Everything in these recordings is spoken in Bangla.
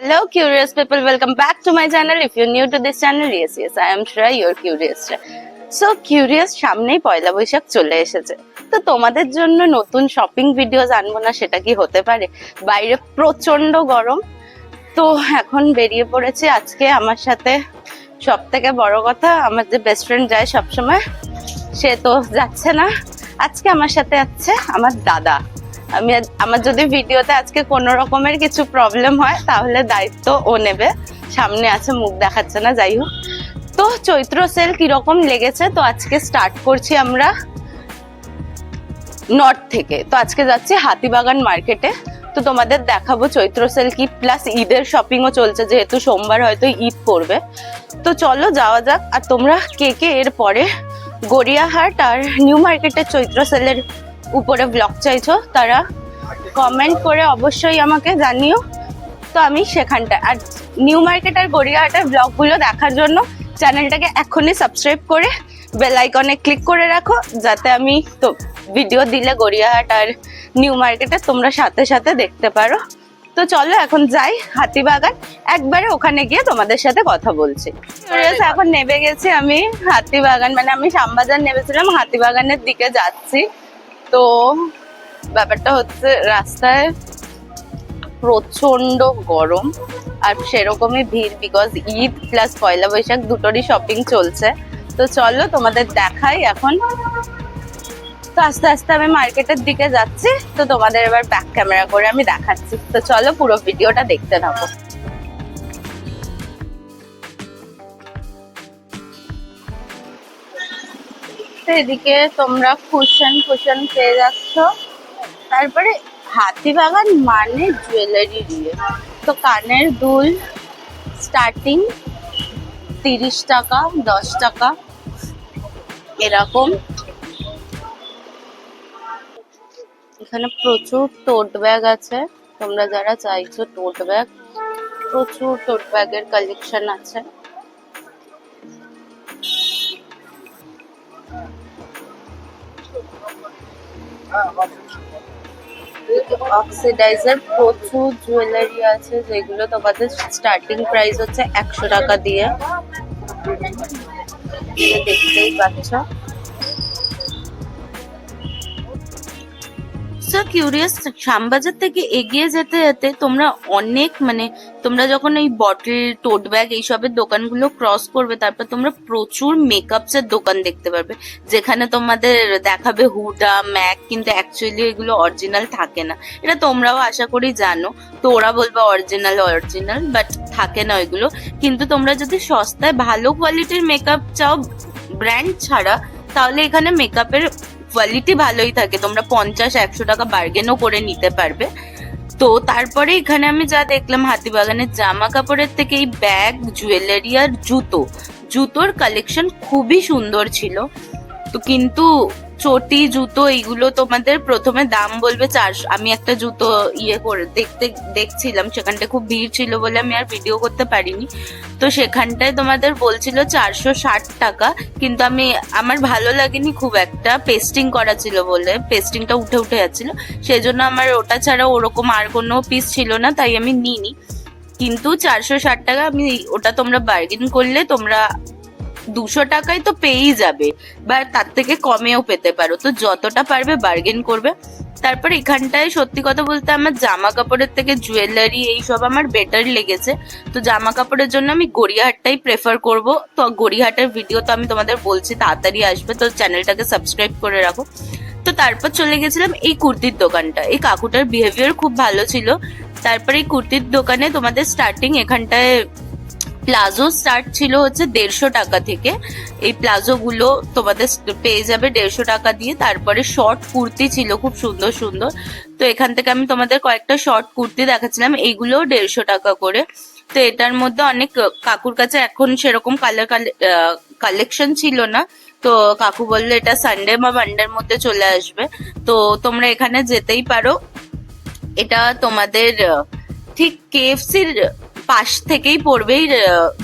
Hello, curious people. Welcome back to my channel. If you're new to this channel, yes, I am Shreya, your curious Shreya. So curious, সামনেই পয়লা বৈশাখ চলে এসেছে। তো তোমাদের জন্য নতুন শপিং ভিডিওস আনবো না, সেটা কি হতে পারে? বাইরে প্রচন্ড গরম, তো এখন বেরিয়ে পড়েছি। আজকে আমার সাথে সব থেকে বড় কথা, আমার যে বেস্ট ফ্রেন্ড যায় সবসময়, সে তো যাচ্ছে না। আজকে আমার সাথে আছে আমার দাদা। আমার যদি ভিডিওতে আজকে কোনো রকমের কিছু প্রবলেম হয় তাহলে দায়িত্ব ও নেবে। সামনে আছে, মুখ দেখাচ্ছে না, যাই হোক। তো চৈত্র সেল কিরকম লেগেছে, তো আজকে স্টার্ট করছি আমরা নর্থ থেকে। তো আজকে যাচ্ছি হাতিবাগান মার্কেটে। তো তোমাদের দেখাবো চৈত্র সেল কি, প্লাস ঈদের শপিংও চলছে, যেহেতু সোমবার হয়তো ঈদ পড়বে। তো চলো যাওয়া যাক। আর তোমরা কে কে এর পরে গড়িয়াহাট আর নিউ মার্কেটের চৈত্র সেলের উপরে ব্লগ চাইছো, তারা কমেন্ট করে অবশ্যই আমাকে জানিও। তো আমি সেখানটা আর নিউ মার্কেট আর গড়িয়াহাটের ব্লগগুলো দেখার জন্য চ্যানেলটাকে এখনই সাবস্ক্রাইব করে বেল আইকনে ক্লিক করে রাখো, যাতে আমি তো ভিডিও দিলে গড়িয়াহাট আর নিউ মার্কেটে তোমরা সাথে সাথে দেখতে পারো। তো চলো এখন যাই হাতিবাগান, একবারে ওখানে গিয়ে তোমাদের সাথে কথা বলছি। এখন নেমে গেছি আমি হাতিবাগান, মানে আমি শ্যামবাজার নেমেছিলাম, হাতিবাগানের দিকে যাচ্ছি। তো ব্যাপারটা হচ্ছে রাস্তায় প্রচন্ড গরম আর সেরকমই ভিড়, বিকজ ঈদ প্লাস পয়লা বৈশাখ দুটোরই শপিং চলছে। তো চলো তোমাদের দেখাই এখন। তো আস্তে আস্তে আমি মার্কেটের দিকে যাচ্ছি, তো তোমাদের এবার ব্যাক ক্যামেরা করে আমি দেখাচ্ছি। তো চলো পুরো ভিডিওটা দেখতে থাকো। তো এদিকে তোমরা কুশন পেয়ে যাচ্ছ। তারপরে হাতিবাগান মানে জুয়েলারি দিয়ে, তো কানের দুল স্টার্টিং 30 টাকা, 10 টাকা এরকম। এখানে প্রচুর টোট ব্যাগ আছে, তোমরা যারা চাইছো টোট ব্যাগ, প্রচুর টোট ব্যাগের কালেকশন আছে। অক্সিডাইজার প্রচুর জুয়েলারি আছে, যেগুলো তোমাদের স্টার্টিং প্রাইস হচ্ছে 100 টাকা দিয়ে, দেখতেই পাচ্ছ। সো কিউরিয়াস, শ্যামবাজার থেকে এগিয়ে যেতে যেতে তোমরা অনেক, মানে তোমরা যখন এই বটল টোট ব্যাগ এইসবের দোকানগুলো ক্রস করবে, তারপর তোমরা প্রচুর মেকআপস এর দোকান দেখতে পারবে, যেখানে তোমাদের দেখাবে হুডা ম্যাক, কিন্তু অ্যাকচুয়ালি এগুলো অরিজিনাল থাকে না। এটা তোমরাও আশা করি জানো। তো ওরা বলবে অরিজিনাল, বাট থাকে না ওইগুলো। কিন্তু তোমরা যদি সস্তায় ভালো কোয়ালিটির মেকআপ চাও ব্র্যান্ড ছাড়া, তাহলে এখানে মেকআপের কোয়ালিটি ভালোই থাকে, তোমরা 50-100 টাকা বার্গেনও করে নিতে পারবে। তো তারপরে এখানে আমি যা দেখলাম, হাতিবাগানের জামা কাপড়ের থেকে এই ব্যাগ, জুয়েলারি আর জুতোর কালেকশন খুবই সুন্দর ছিল। তো কিন্তু চটি জুতো এইগুলো তোমাদের প্রথমে দাম বলবে 400। আমি একটা জুতো করে দেখছিলাম, সেখানটা খুব ভিড় ছিল বলে আমি আর ভিডিও করতে পারিনি। তো সেখানটায় তোমাদের বলছিল 460 টাকা, কিন্তু আমার ভালো লাগেনি খুব একটা, পেস্টিং করা ছিল বলে পেস্টিংটা উঠে যাচ্ছিল, সেই জন্য আমার ওটা ছাড়া ওরকম আর কোনো পিস ছিল না, তাই আমি নিইনি। কিন্তু 460 টাকা, আমি ওটা তোমরা বার্গেন করলে তোমরা 200 টাকায় তো পেয়েই যাবে, বা তার থেকে কমেও পেতে পারো। তো যতটা পারবে বার্গেন করবে। তারপর এখানটায় সত্যি কথা বলতে আমার জামা কাপড়ের থেকে জুয়েলারি এইসব আমার বেটার লেগেছে। তো জামা কাপড়ের জন্য আমি গড়িয়াহাটটাই প্রেফার করব। তো গড়িয়াহাটের ভিডিও তো আমি তোমাদের বলছি তাড়াতাড়ি আসবে, তো চ্যানেলটাকে সাবস্ক্রাইব করে রাখো। তো তারপর চলে গেছিলাম এই কুর্তির দোকানটা, এই কাকুটার বিহেভিয়ার খুব ভালো ছিল। তারপরে এই কুর্তির দোকানে তোমাদের স্টার্টিং এখানটায় প্লাজো স্টার্ট ছিল হচ্ছে 150 টাকা থেকে। এই প্লাজো গুলো তোমাদের পেয়ে যাবে 150 টাকা দিয়ে। তারপরে শর্ট কুর্তি ছিল খুব সুন্দর সুন্দর, তো এখান থেকে আমি তোমাদের কয়েকটা শর্ট কুর্তি দেখাচ্ছিলাম, এইগুলো 150 টাকা করে। তো এটার মধ্যে অনেক কাকুর কাছে এখন সেরকম কালেকশন ছিল না, তো কাকু বললো এটা সানডে বা মানডের মধ্যে চলে আসবে। তো তোমরা এখানে যেতেই পারো, এটা তোমাদের ঠিক কেএফসির পাশ থেকেই পড়বে এই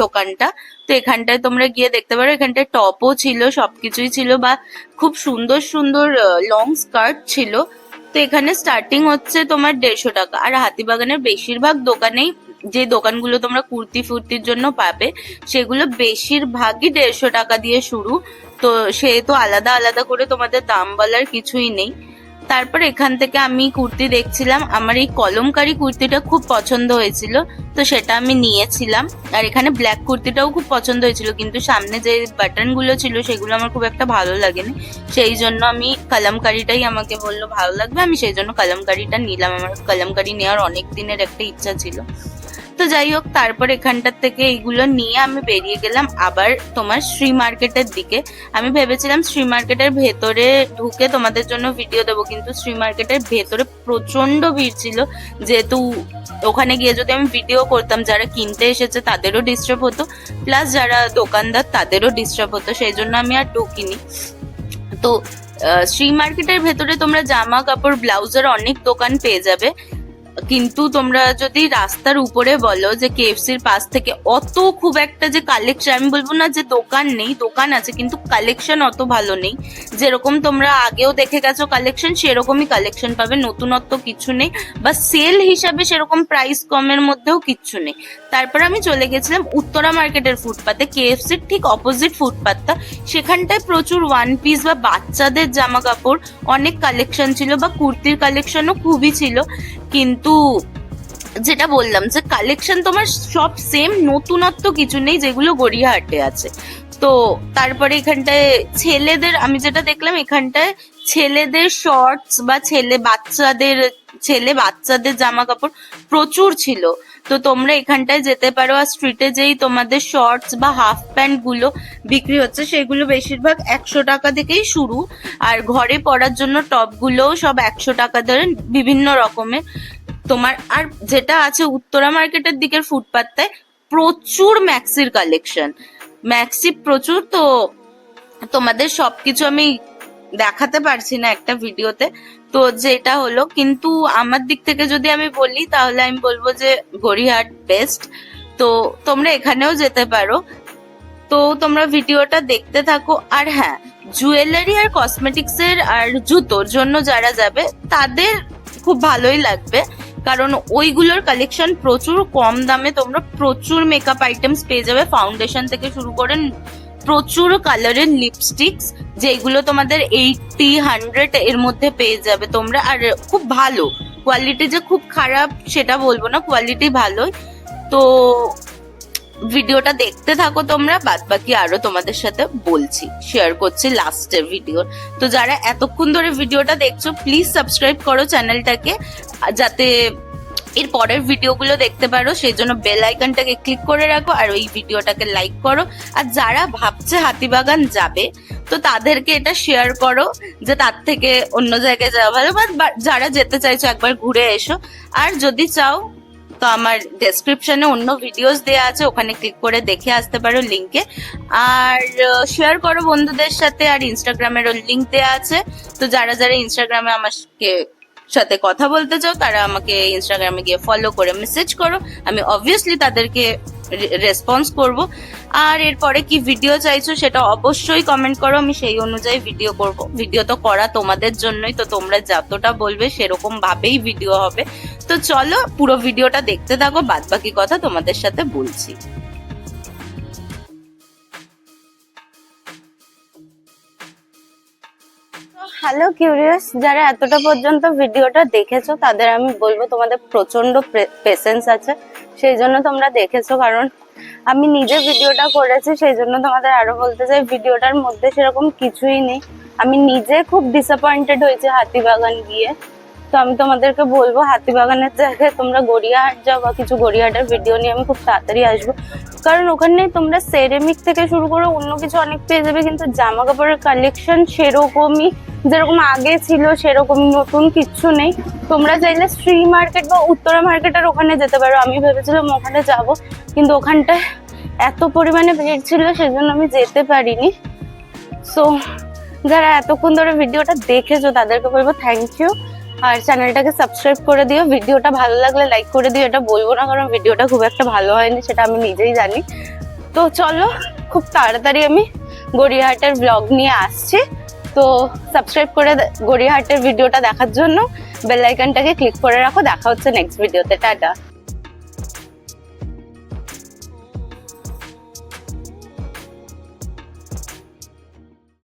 দোকানটা। তো এখানটায় তোমরা গিয়ে দেখতে পারো, এখানটায় টপও ছিল, সবকিছুই ছিল, বা খুব সুন্দর সুন্দর লং স্কার্ট ছিল। তো এখানে স্টার্টিং হচ্ছে তোমার 150 টাকা। আর হাতিবাগানের বেশিরভাগ দোকানেই যে দোকানগুলো তোমরা কুর্তি ফুর্তির জন্য পাবে সেগুলো বেশিরভাগই 150 টাকা দিয়ে শুরু। তো সেহেতু আলাদা আলাদা করে তোমাদের দাম বলার কিছুই নেই। তারপর এখান থেকে আমি কুর্তি দেখছিলাম, আমার এই কলমকারি কুর্তিটা খুব পছন্দ হয়েছিল, তো সেটা আমি নিয়েছিলাম। আর এখানে ব্ল্যাক কুর্তিটাও খুব পছন্দ হয়েছিল, কিন্তু সামনে যে বাটন গুলো ছিল সেগুলো আমার খুব একটা ভালো লাগেনি, সেই জন্য আমি কলমকারিটাই আমাকে বললো ভালো লাগবে, আমি সেই জন্য কলমকারিটা নিলাম। আমার কলমকারি নেওয়ার অনেক দিনের একটা ইচ্ছা ছিল। তো যাই হোক, তারপর এখানটার থেকে এইগুলো নিয়ে আমি বেরিয়ে গেলাম আবার তোমার শ্রী মার্কেটের দিকে। আমি ভেবেছিলাম শ্রী মার্কেটের ভেতরে ঢুকে তোমাদের জন্য ভিডিও দেবো, কিন্তু শ্রী মার্কেটের ভেতরে প্রচন্ড ভিড় ছিল, যেহেতু ওখানে গিয়ে যদি আমি ভিডিও করতাম যারা কিনতে এসেছে তাদেরও ডিস্টার্ব হতো, প্লাস যারা দোকানদার তাদেরও ডিস্টার্ব হতো, সেই জন্য আমি আর ঢুকিনি। তো শ্রী মার্কেটের ভেতরে তোমরা জামা কাপড় ব্লাউজের অনেক দোকান পেয়ে যাবে, কিন্তু তোমরা যদি রাস্তার উপরে বলো যে কেএফসির পাশ থেকে, অত খুব একটা যে কালেকশন, আমি বলবো না যে দোকান নেই, দোকান আছে, কিন্তু কালেকশন অত ভালো নেই। যেরকম তোমরা আগেও দেখে গেছো কালেকশন, সেরকমই কালেকশন পাবে, নতুনত্ব কিছু নেই, বা সেল হিসাবে সেরকম প্রাইস কমের মধ্যেও কিচ্ছু নেই। তারপর আমি চলে গেছিলাম উত্তরা মার্কেটের ফুটপাতে, কেএফসির ঠিক অপোজিট ফুটপাতটা, সেখানটায় প্রচুর ওয়ান পিস বা বাচ্চাদের জামা কাপড় অনেক কালেকশন ছিল, বা কুর্তির কালেকশনও খুবই ছিল। কিন্তু যেটা বললাম যে কালেকশন তোমার সব সেম, নতুনত্ব কিছু নেই, যেগুলো গড়িয়াহাটে আছে। তো তারপরে এখানটায় ছেলেদের, আমি যেটা দেখলাম এখানটায় ছেলেদের শর্টস বা ছেলে বাচ্চাদের জামা কাপড় প্রচুর ছিল। তো তোমরা এখানটায় যেতে পারো, আর স্ট্রিটে যেই তোমাদের শর্টস বা হাফ প্যান্ট গুলো বিক্রি হচ্ছে সেগুলো বেশিরভাগ 100 টাকা থেকেই শুরু, আর ঘরে পরার জন্য টপ গুলো সব 100 টাকা ধরে বিভিন্ন রকমের তোমার। আর যেটা আছে উত্তরা মার্কেটের দিকের ফুটপাতটায় প্রচুর ম্যাক্সির কালেকশন, ম্যাক্সি প্রচুর। তো তোমাদের সবকিছু আমি দেখাতে পারছি না একটা ভিডিওতে, তো যেটা হলো, কিন্তু আমার দিক থেকে যদি আমি বলি তাহলে আমি বলবো যে গড়িয়াহাট বেস্ট। তো তোমরা এখানেও যেতে পারো। তো তোমরা ভিডিওটা দেখতে থাকো। আর হ্যাঁ, জুয়েলারি আর কসমেটিক্স এর আর জুতোর জন্য যারা যাবে তাদের খুব ভালোই লাগবে, কারণ ওইগুলোর কালেকশন প্রচুর কম দামে, তোমরা প্রচুর মেকআপ আইটেমস পেয়ে যাবে, ফাউন্ডেশন থেকে শুরু করে প্রচুর কালারের লিপস্টিক্স, যেগুলো তোমাদের 80-100 এর মধ্যে পেয়ে যাবে তোমরা। আর খুব ভালো কোয়ালিটি, যে খুব খারাপ সেটা বলবো না, কোয়ালিটি ভালোই। তো ভিডিওটা দেখতে থাকো তোমরা, বাদ বাকি আরো তোমাদের সাথে বলছি, শেয়ার করছি লাস্টের ভিডিও। তো যারা এতক্ষণ ধরে ভিডিওটা দেখছো, প্লিজ সাবস্ক্রাইব করো চ্যানেলটাকে, যাতে এর পরের ভিডিওগুলো দেখতে পারো, সেই জন্য বেল আইকনটাকে ক্লিক করে রাখো, আর ওই ভিডিওটাকে লাইক করো। আর যারা ভাবছে হাতিবাগান যাবে, তো তাদেরকে এটা শেয়ার করো যে তার থেকে অন্য জায়গায় যাওয়া ভালো, বা যারা যেতে চাইছো একবার ঘুরে এসো। আর যদি চাও তো আমার ডেসক্রিপশনে অন্য ভিডিওস দেওয়া আছে, ওখানে ক্লিক করে দেখে আসতে পারো লিঙ্কে। আর শেয়ার করো বন্ধুদের সাথে, আর ইনস্টাগ্রামেরও লিঙ্ক দেওয়া আছে। তো যারা যারা ইনস্টাগ্রামে আমাকে সাথে কথা বলতে চাও, তারা আমাকে ইনস্টাগ্রামে গিয়ে ফলো করে মেসেজ করো, আমি অবভিয়াসলি তাদেরকে রেসপন্স করব। আর এরপরে কি ভিডিও চাইছো সেটা অবশ্যই কমেন্ট করো, আমি সেই অনুযায়ী ভিডিও করব। ভিডিও তো করা তোমাদের জন্যই, তো তোমরা যতটা বলবে সেরকম ভাবেই ভিডিও হবে। তো চলো পুরো ভিডিওটা দেখতে থাকো, বাদ বাকি কথা তোমাদের সাথে বলছি। হ্যালো কিউরিয়াস, যারা এতটা পর্যন্ত ভিডিওটা দেখেছো তাদের আমি বলবো তোমাদের প্রচন্ড পেশেন্স আছে, সেই জন্য তোমরা দেখেছো। কারণ আমি নিজে ভিডিওটা করেছি, সেই জন্য তোমাদের আরো বলতে চাই, ভিডিওটার মধ্যে সেরকম কিছুই নেই। আমি নিজে খুব ডিসঅ্যাপয়েন্টেড হয়েছি হাতিবাগান গিয়ে। তো আমি তোমাদেরকে বলবো হাতিবাগানের জায়গায় তোমরা গড়িয়াহাট যাও, বা কিছু গড়িয়াহাটের ভিডিও নিয়ে আমি খুব তাড়াতাড়ি আসবো, কারণ ওখানে তোমরা সেরামিক থেকে শুরু করে অন্য কিছু অনেক পেয়ে যাবে, কিন্তু জামা কাপড়ের কালেকশন সেরকমই, যেরকম আগে ছিল সেরকম নতুন কিচ্ছু নেই। তোমরা চাইলে শ্রী মার্কেট বা উত্তরা মার্কেটের ওখানে যেতে পারো, আমি ভেবেছিলাম ওখানে যাব, কিন্তু ওখানটায় এত পরিমাণে ভিড় ছিল সেজন্য আমি যেতে পারিনি। সো যারা এতক্ষণ ধরে ভিডিওটা দেখেছো তাদেরকে বলবো থ্যাংক ইউ, আর চ্যানেলটাকে সাবস্ক্রাইব করে দিও। ভিডিওটা ভালো লাগলে লাইক করে দিও, এটা বলবো না কারণ ভিডিওটা খুব একটা ভালো হয়নি, সেটা আমি নিজেই জানি। তো চলো, খুব তাড়াতাড়ি আমি গড়িয়াহাটের ব্লগ নিয়ে আসছি। তো সাবস্ক্রাইব করে গড়িয়াহাটের ভিডিওটা দেখার জন্য বেল আইকনটাকে ক্লিক করে রাখো। দেখা হচ্ছে নেক্সট ভিডিওতে, টাটা।